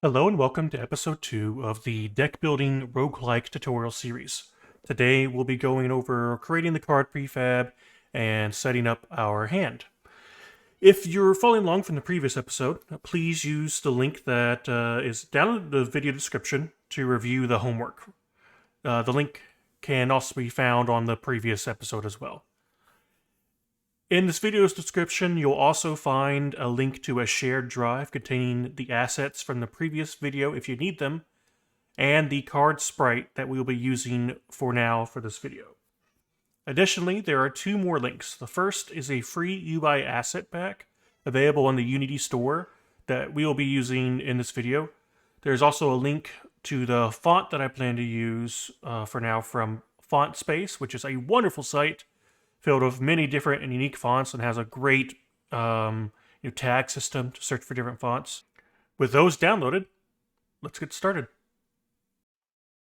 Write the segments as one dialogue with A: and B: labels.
A: Hello and welcome to episode 2 of the deck building roguelike tutorial series. Today we'll be going over creating the card prefab and setting up our hand. If you're following along from the previous episode, please use the link that is down in the video description to review the homework. The link can also be found on the previous episode as well. In this video's description, you'll also find a link to a shared drive containing the assets from the previous video if you need them, and the card sprite that we'll be using for now for this video. Additionally, there are two more links. The first is a free UI asset pack available on the Unity store that we will be using in this video. There's also a link to the font that I plan to use for now from Font Space, which is a wonderful site filled with many different and unique fonts and has a great tag system to search for different fonts. With those downloaded, let's get started.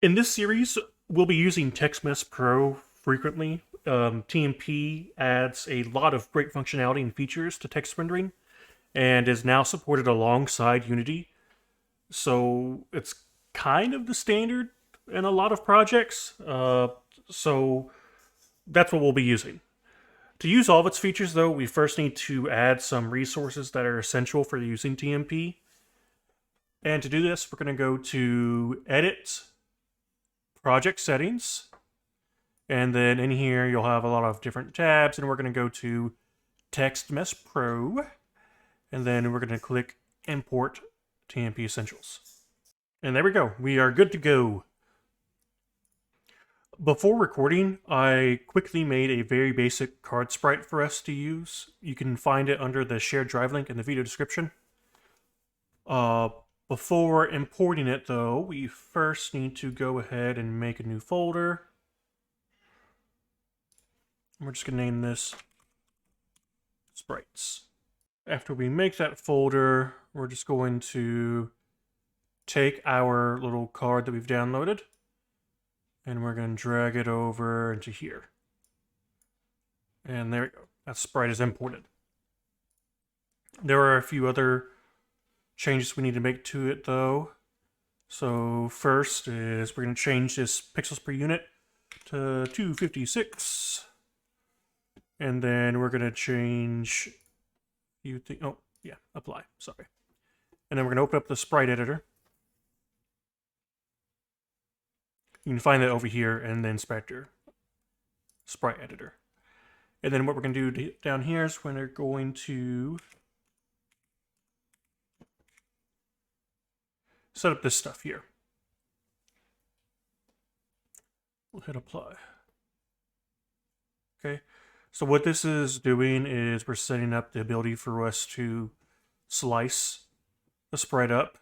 A: In this series, we'll be using TextMesh Pro frequently. TMP adds a lot of great functionality and features to text rendering and is now supported alongside Unity. So it's kind of the standard in a lot of projects. So that's what we'll be using. To use all of its features, though, we first need to add some resources that are essential for using TMP. And to do this, we're going to go to Edit, Project Settings, and then in here you'll have a lot of different tabs, and we're going to go to TextMesh Pro, and then we're going to click Import TMP Essentials. And there we go. We are good to go. Before recording, I quickly made a very basic card sprite for us to use. You can find it under the shared drive link in the video description. Before importing it, though, we first need to go ahead and make a new folder. We're just going to name this Sprites. After we make that folder, we're just going to take our little card that we've downloaded, and we're going to drag it over into here. And there we go. That sprite is imported. There are a few other changes we need to make to it, though. So first is we're going to change this pixels per unit to 256. And then we're going to change apply. Sorry. And then we're going to open up the sprite editor. You can find that over here in the inspector, sprite editor. And then what we're going to do down here is we're going to set up this stuff here. We'll hit apply. Okay, so what this is doing is we're setting up the ability for us to slice the sprite up.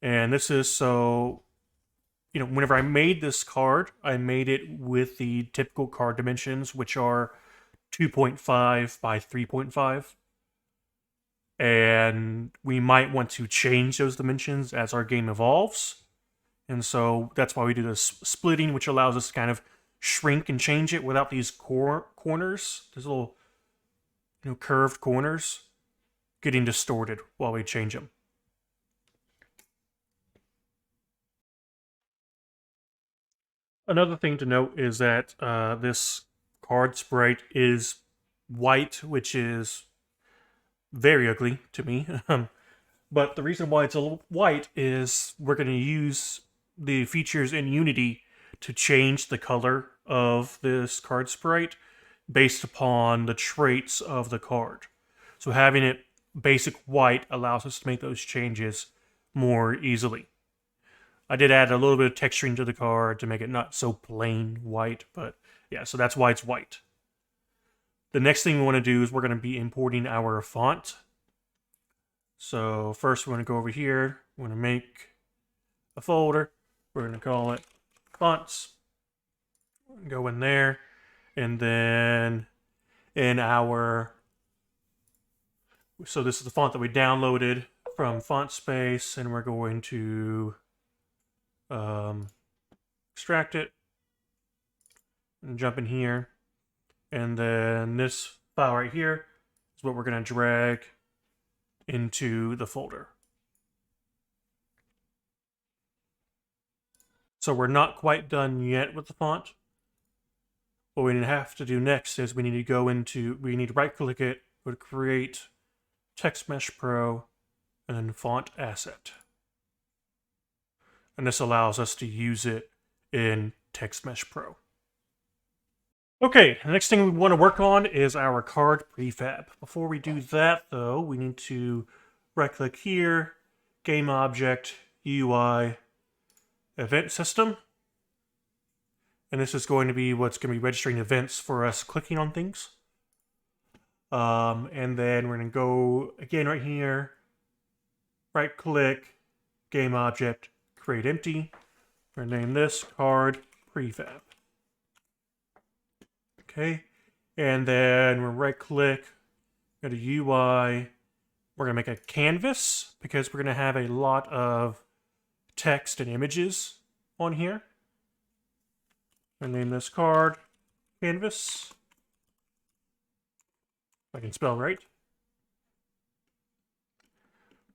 A: And this is so, whenever I made this card, I made it with the typical card dimensions, which are 2.5 by 3.5. And we might want to change those dimensions as our game evolves. And so that's why we do this splitting, which allows us to kind of shrink and change it without these corners, these little curved corners, getting distorted while we change them. Another thing to note is that this card sprite is white, which is very ugly to me. But the reason why it's a little white is we're going to use the features in Unity to change the color of this card sprite based upon the traits of the card. So having it basic white allows us to make those changes more easily. I did add a little bit of texturing to the card to make it not so plain white, but yeah, so that's why it's white. The next thing we want to do is we're going to be importing our font. So first we're going to go over here, we're going to make a folder, we're going to call it fonts, go in there, and then in so this is the font that we downloaded from Font Space, and we're going to extract it and jump in here, and then this file right here is what we're going to drag into the folder. So we're not quite done yet with the font. What we have to do next is we need to right click it, go to create, Text Mesh Pro, and then font asset. And this allows us to use it in Text Mesh Pro. Okay, the next thing we want to work on is our card prefab. Before we do that, though, we need to right-click here, Game Object, UI, Event System. And this is going to be what's going to be registering events for us clicking on things. And then we're going to go again right here, right-click, Game Object, Create Empty. We're going to name this Card Prefab. Okay, and then we're right-click, go to UI. We're going to make a canvas because we're going to have a lot of text and images on here. I'm going to name this card canvas. If I can spell right.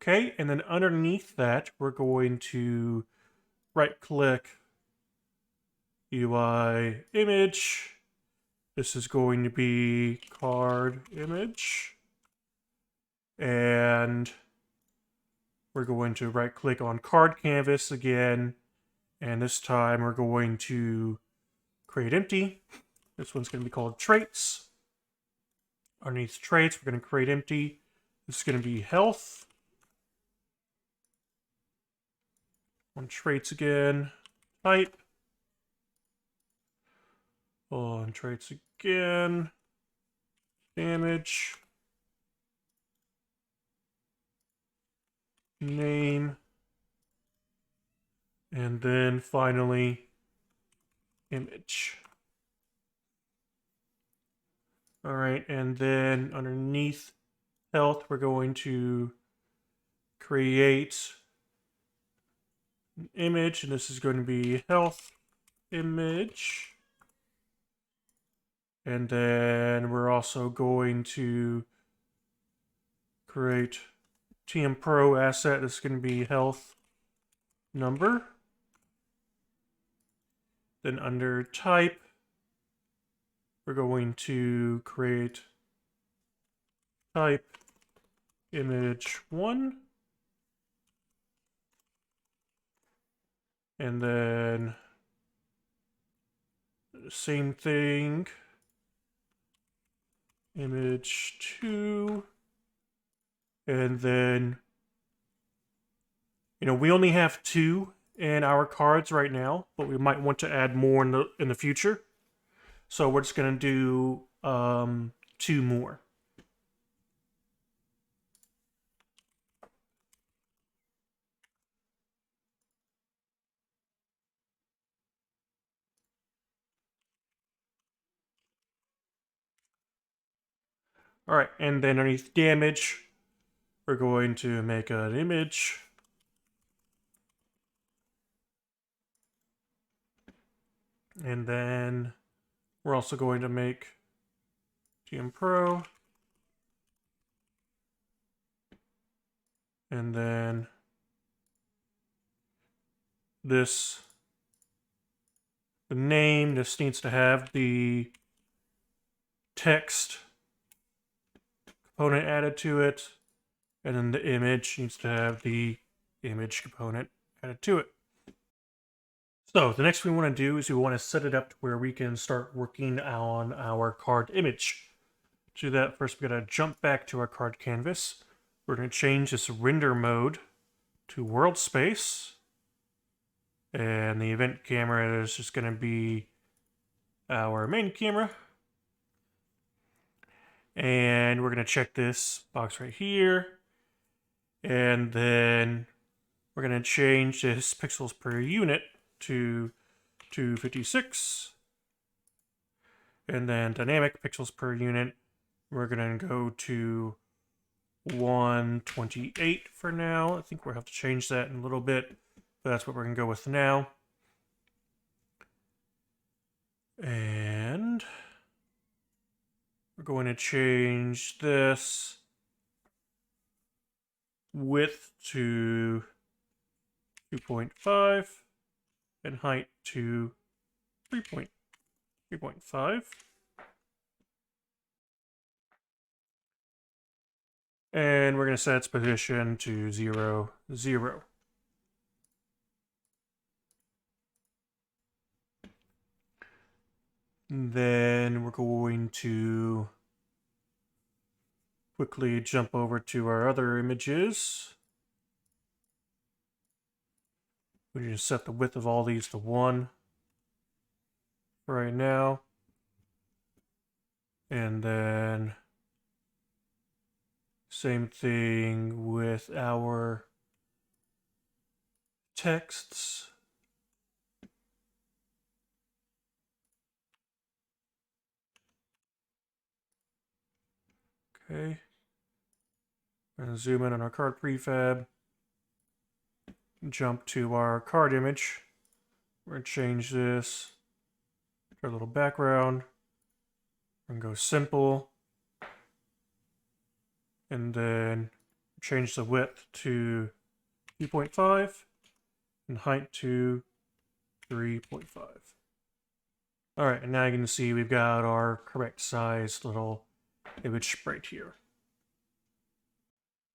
A: Okay, and then underneath that, we're going to right-click, UI image. This is going to be card image. And we're going to right-click on card canvas again. And this time we're going to create empty. This one's going to be called traits. Underneath traits, we're going to create empty. This is going to be health. On traits again, type. On traits again, damage, name, and then finally image. All right, and then underneath health, we're going to create an image, and this is going to be health image. And then we're also going to create TM Pro asset. This is going to be health number. Then under type, we're going to create type image 1. And then the same thing. Image 2, and then, we only have 2 in our cards right now, but we might want to add more in the future. So we're just going to do 2 more. All right, and then underneath damage, we're going to make an image. And then we're also going to make TM Pro. And then this, the name, this needs to have the text component added to it, and then the image needs to have the image component added to it. So the next thing we want to do is we want to set it up to where we can start working on our card image. To do that, first we're going to jump back to our card canvas. We're going to change this render mode to world space, and the event camera is just going to be our main camera. And we're going to check this box right here. And then we're going to change this pixels per unit to 256. And then dynamic pixels per unit, we're going to go to 128 for now. I think we'll have to change that in a little bit, but that's what we're going to go with now. And we're going to change this width to 2.5 and height to 3.5. And we're going to set its position to 0, 0. And then we're going to quickly jump over to our other images. We need to set the width of all these to 1 for right now. And then same thing with our texts. Okay. We're going to zoom in on our card prefab. Jump to our card image. We're going to change this to our little background. We're going to go simple. And then change the width to 2.5 and height to 3.5. All right, and now you can see we've got our correct size little image right here.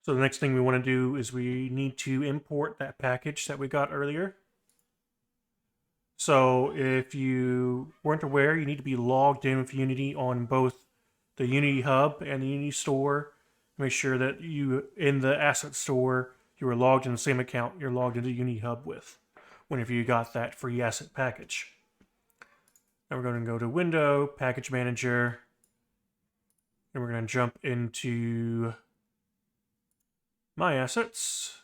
A: So the next thing we want to do is we need to import that package that we got earlier. So if you weren't aware, you need to be logged in with Unity on both the Unity Hub and the Unity Store. Make sure that you, in the asset store, you are logged in the same account you're logged into Unity Hub with whenever you got that free asset package. Now we're going to go to Window, Package Manager, and we're going to jump into My Assets.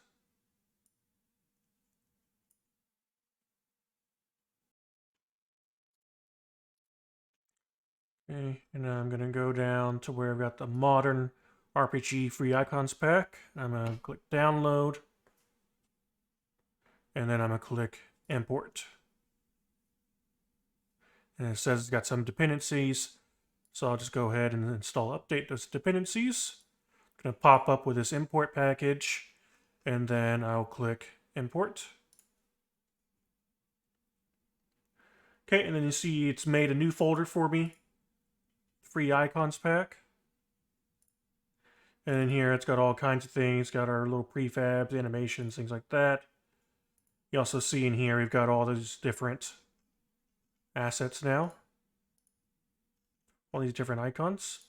A: Okay, and now I'm going to go down to where I've got the Modern RPG Free Icons Pack. I'm going to click Download, and then I'm going to click Import. And it says it's got some dependencies, so I'll just go ahead and install update those dependencies. It's going to pop up with this import package, and then I'll click Import. Okay, and then you see it's made a new folder for me, Free Icons Pack. And in here, it's got all kinds of things. It's got our little prefabs, animations, things like that. You also see in here, we've got all those different assets now. All these different icons.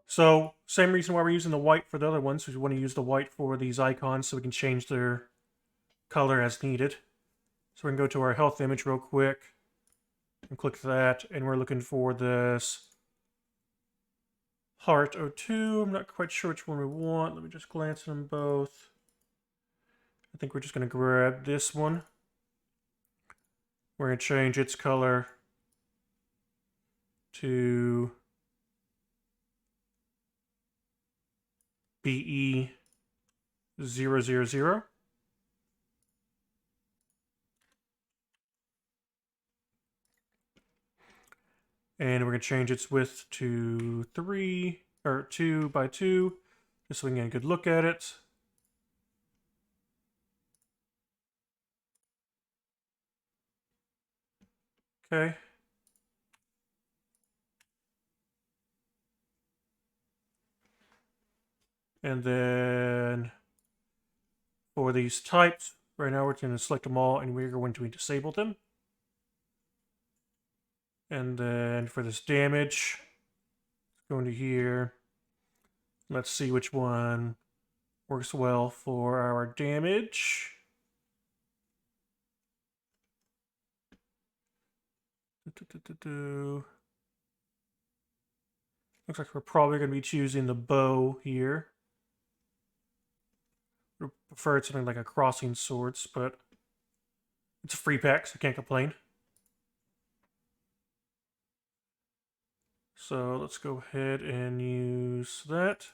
A: So, same reason why we're using the white for the other ones. We want to use the white for these icons so we can change their color as needed. So we can go to our health image real quick and click that, and we're looking for this Heart O2. I'm not quite sure which one we want. Let me just glance at them both. I think we're just going to grab this one. We're going to change its color to BE000. And we're going to change its width to 2 by 2, just so we can get a good look at it. Okay. And then for these types, right now we're going to select them all and we're going to disable them. And then for this damage, go into here. Let's see which one works well for our damage. Looks like we're probably going to be choosing the bow here. I prefer something like a crossing swords, but it's a free pack, so I can't complain. So let's go ahead and use that.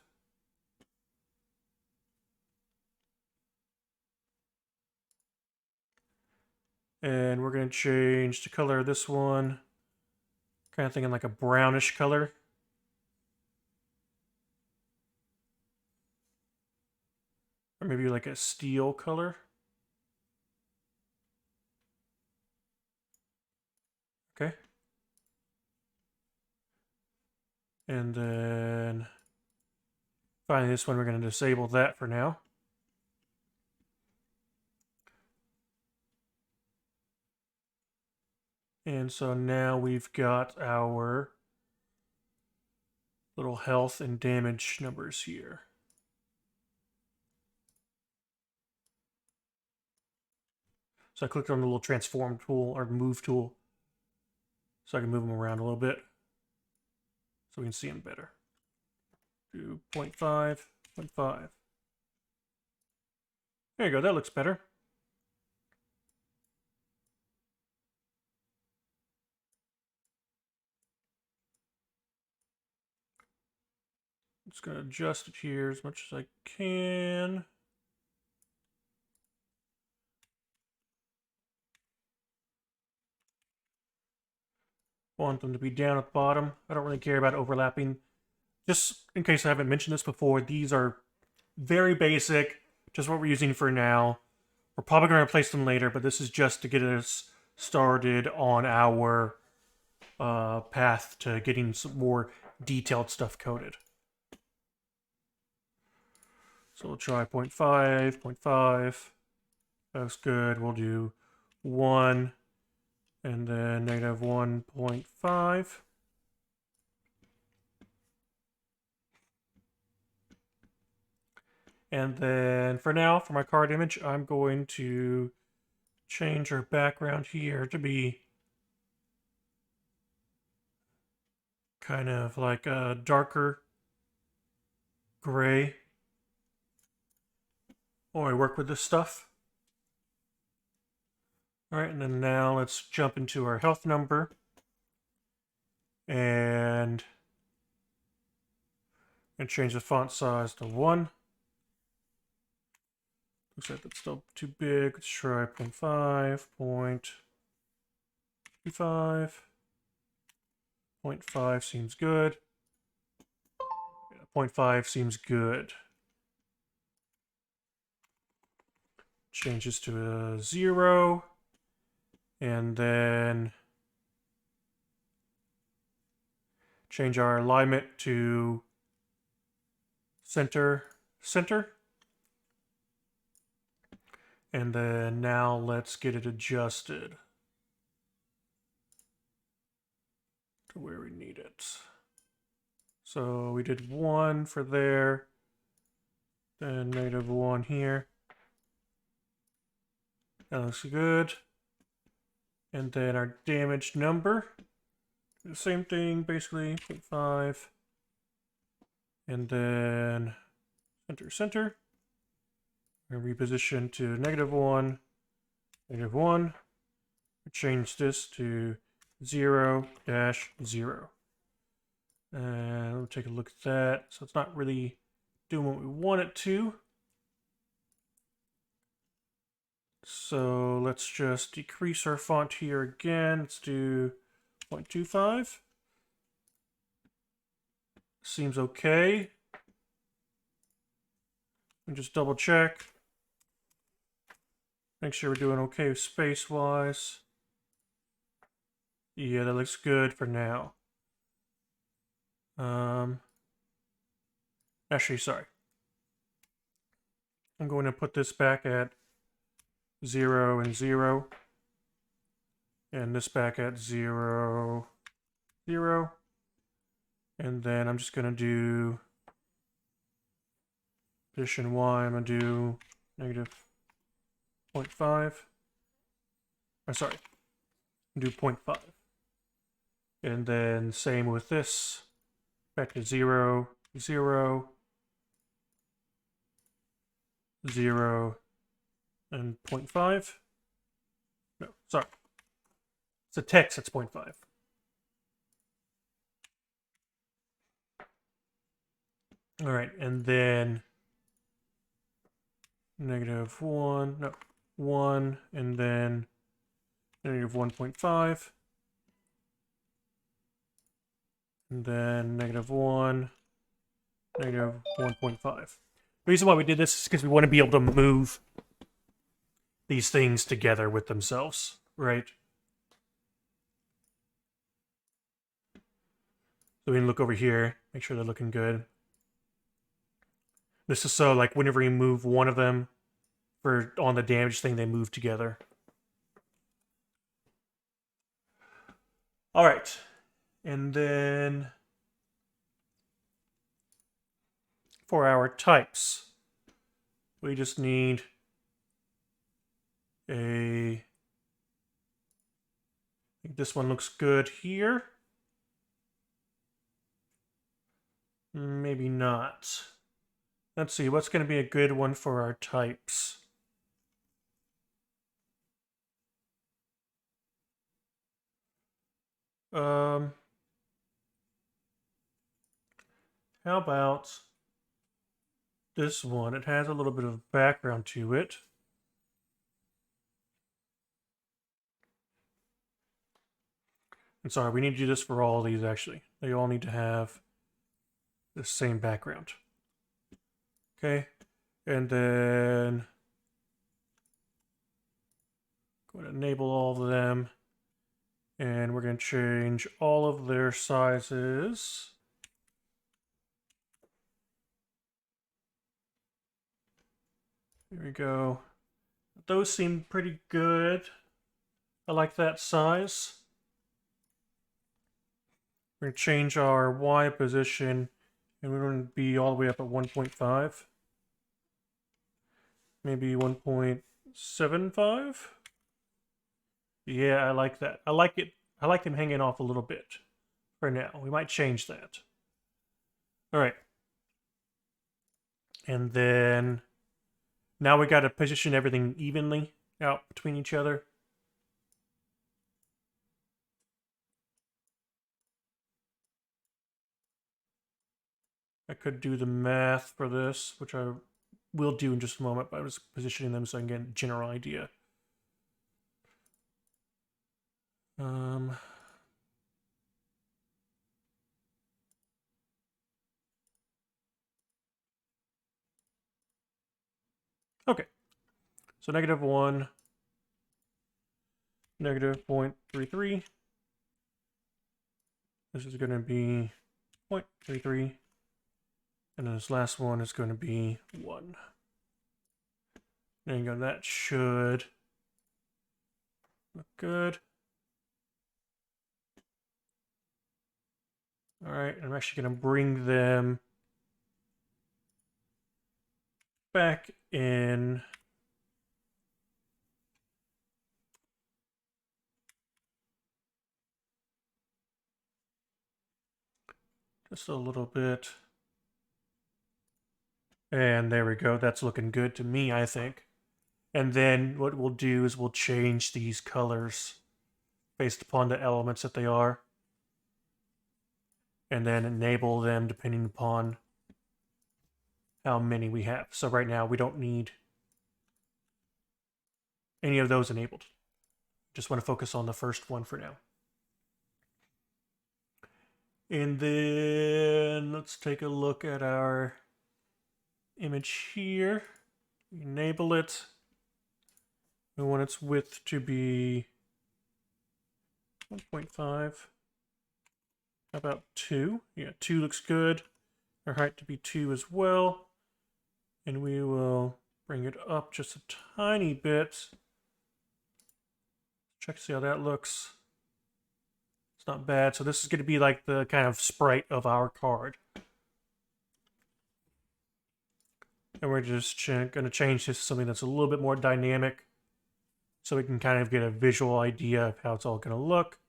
A: And we're going to change the color of this one Kind of thinking like a brownish color. Or maybe like a steel color. Okay. And then finally this one, we're going to disable that for now. And so now we've got our little health and damage numbers here. So I clicked on the little transform tool or move tool so I can move them around a little bit so we can see them better. Do 0.5, 0.5. There you go, that looks better. I'm just going to adjust it here as much as I can. Want them to be down at the bottom. I don't really care about overlapping. Just in case I haven't mentioned this before, these are very basic, just what we're using for now. We're probably going to replace them later, but this is just to get us started on our path to getting some more detailed stuff coded. So we'll try 0.5, 0.5. That's good. We'll do 1, and then negative 1.5. And then for now, for my card image, I'm going to change our background here to be kind of like a darker gray while I work with this stuff. All right, and then now let's jump into our health number. And change the font size to 1. Looks like that's still too big. Let's try 0.5, 0.25. 0.5 seems good. Yeah, 0.5 seems good. Change this to a 0. And then change our alignment to center. And then now let's get it adjusted to where we need it. So we did 1 for there, then negative 1 here. That looks good. And then our damage number, the same thing, basically 0.5. And then center. And reposition to negative 1, negative 1. Change this to 0, -0. And we'll take a look at that. So it's not really doing what we want it to. So let's just decrease our font here again. Let's do 0.25. Seems okay. And just double check. Make sure we're doing okay space-wise. Yeah, that looks good for now. Actually, sorry. I'm going to put this back at 0 and 0. And this back at 0, 0. And then I'm just going to do position Y. I'm going to do negative 0.5. I'm sorry. Do 0.5. And then same with this. Back to 0, 0, 0, and 0.5. No, sorry. It's a text that's 0.5. All right, and then negative 1, no, 1, and then negative 1.5. And then -1, -1.5. The reason why we did this is because we want to be able to move these things together with themselves, right? So we can look over here, make sure they're looking good. This is so, like, whenever you move one of them on the damage thing, they move together. All right. And then for our types, we just need I think this one looks good here. Maybe not. Let's see, what's going to be a good one for our types? How about this one? It has a little bit of background to it. I'm sorry, we need to do this for all of these, actually. They all need to have the same background. Okay, and then go ahead and enable all of them. And we're going to change all of their sizes. There we go. Those seem pretty good. I like that size. We're going to change our Y position, and we're going to be all the way up at 1.5. Maybe 1.75? Yeah, I like that. I like it. I like them hanging off a little bit for now. We might change that. All right. And then now we got to position everything evenly out between each other. I could do the math for this, which I will do in just a moment, but I was positioning them so I can get a general idea. Okay. So -1, -0.33. This is going to be 0.33. And then this last one is going to be 1. There you go. That should look good. All right. I'm actually going to bring them back in. Just a little bit. And there we go. That's looking good to me, I think. And then what we'll do is we'll change these colors based upon the elements that they are. And then enable them depending upon how many we have. So right now we don't need any of those enabled. Just want to focus on the first one for now. And then let's take a look at our image here. Enable it. We want its width to be 1.5. How about 2? Yeah, 2 looks good. Our height to be 2 as well. And we will bring it up just a tiny bit. Check to see how that looks. It's not bad. So this is going to be like the kind of sprite of our card. And we're just going to change this to something that's a little bit more dynamic so we can kind of get a visual idea of how it's all going to look.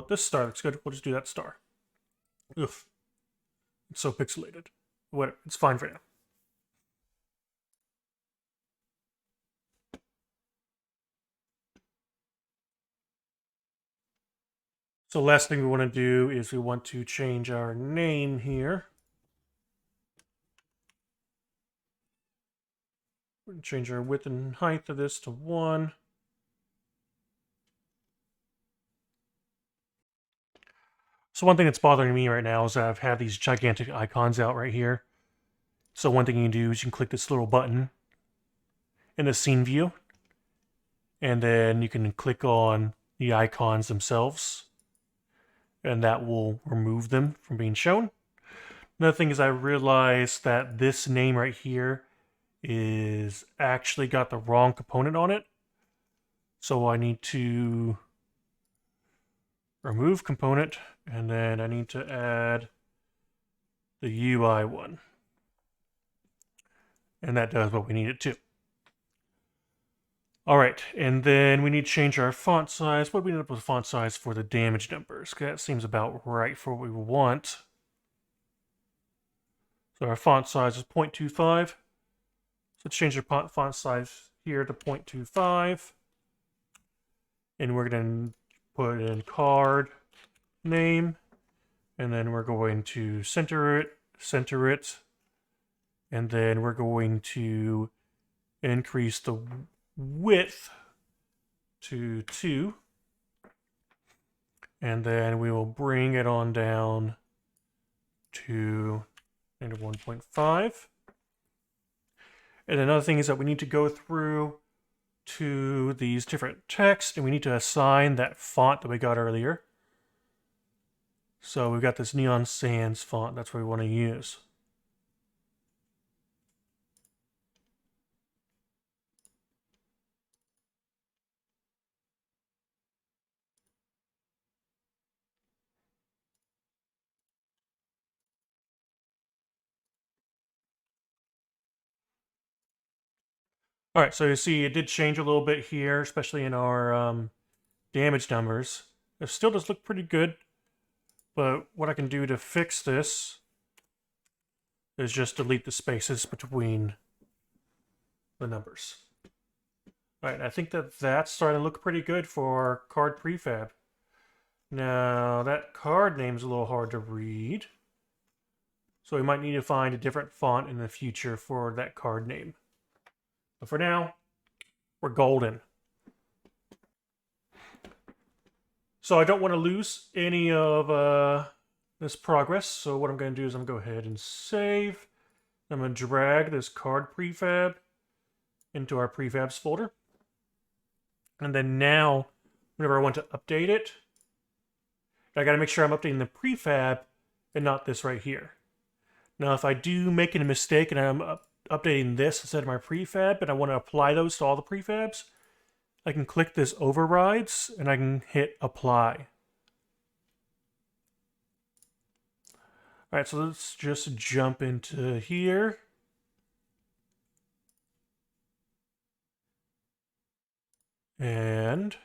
A: This star looks good. We'll just do that star. Oof. It's so pixelated. Whatever. It's fine for now. So last thing we want to do is we want to change our name here. We're going to change our width and height of this to 1. So one thing that's bothering me right now is that I've had these gigantic icons out right here. So one thing you can do is you can click this little button in the scene view, and then you can click on the icons themselves, and that will remove them from being shown. Another thing is I realized that this name right here is actually got the wrong component on it. So I need to remove component, and then I need to add the UI one. And that does what we need it to. All right, and then we need to change our font size. What do we end up with font size for the damage numbers? That seems about right for what we want. So our font size is 0.25. So let's change our font size here to 0.25. And we're going to put in card name. And then we're going to center it. And then we're going to increase the width to 2. And then we will bring it on down to -1.5. And another thing is that we need to go through to these different texts, and we need to assign that font that we got earlier. So we've got this Neon Sans font. That's what we want to use. All right, so you see it did change a little bit here, especially in our damage numbers. It still does look pretty good, but what I can do to fix this is just delete the spaces between the numbers. All right, I think that that's starting to look pretty good for card prefab. Now, that card name's a little hard to read, so we might need to find a different font in the future for that card name. But for now, we're golden. So I don't want to lose any of this progress, so what I'm going to do is I'm going to go ahead and save. I'm going to drag this card prefab into our prefabs folder. And then now, whenever I want to update it, I got to make sure I'm updating the prefab and not this right here. Now, if I do make a mistake and I'm updating this instead of my prefab, and I want to apply those to all the prefabs, I can click this overrides and I can hit apply. All right, so let's just jump into here. And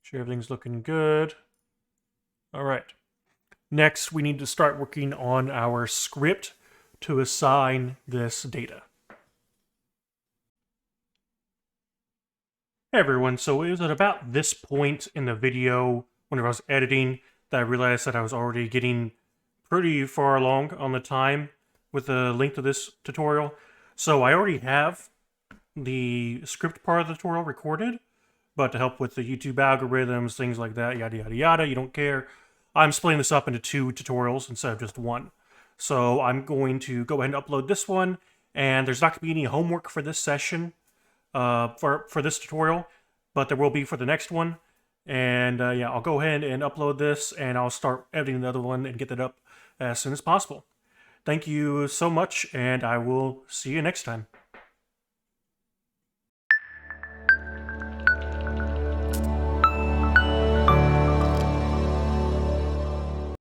A: sure everything's looking good. All right. Next, we need to start working on our script to assign this data. Hey everyone, so it was at about this point in the video, whenever I was editing, that I realized that I was already getting pretty far along on the time with the length of this tutorial. So I already have the script part of the tutorial recorded, but to help with the YouTube algorithms, things like that, yada yada yada, you don't care, I'm splitting this up into 2 tutorials instead of just 1. So I'm going to go ahead and upload this one, and there's not going to be any homework for this session, for this tutorial, but there will be for the next one. And yeah, I'll go ahead and upload this, and I'll start editing the other one and get that up as soon as possible. Thank you so much, and I will see you next time.